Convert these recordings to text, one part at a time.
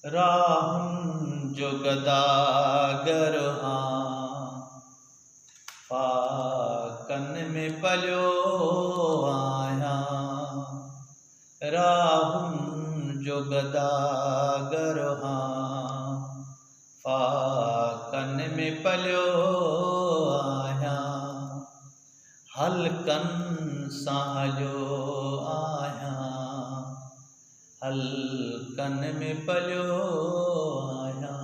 राहुं जो गदागर फाकन में पलियो आया। राहुं जो गदागर फाकन में पलियो आया। हलकन साहलियो आया, हलकन में पलियो आया।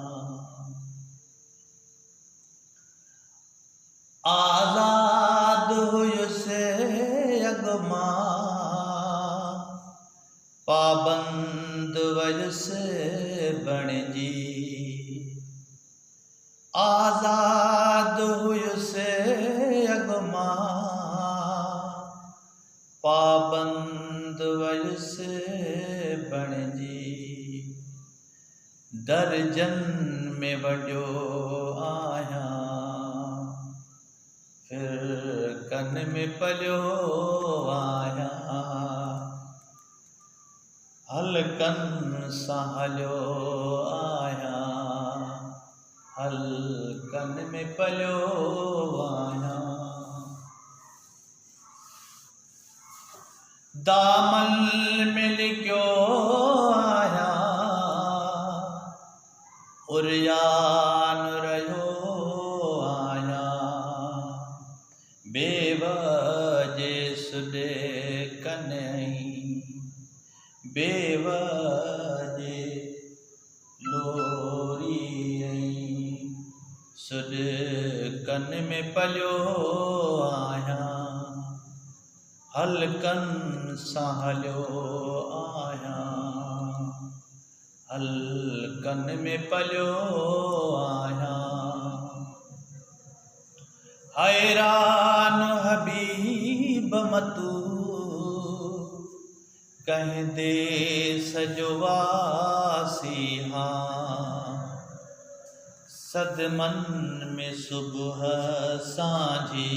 आज़ाद हुयुसे अगमा पाबंद वयुसे बणजी। आज़ाद हुयुसे अगमा पाबंद वयुसे बणजी। दर्जन में वड्यो आया, फिर कन में पलियो आया। हलकन साहलियो आया, हलकन में पलियो आया। दामन में लिखियो आया, उर्यान रहो आया। बेवजे सुदे कन्हई, बेवजे लोरी सुद कन में पलियो आया। हलकन साहलियो आया, हलकन में पलियो आया। हैरान हबीब मतू कह दे सजवासी सदमन में सुबह सांझी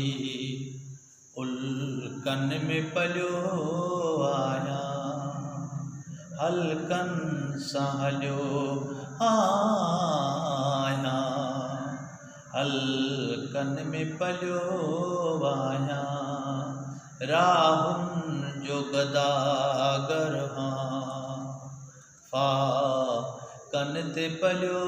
उल्कन में पलियो आया। हलकन साहलियो आया, हलकन में पलियो आया। राहुं जो गदागर फाकन ते पलियो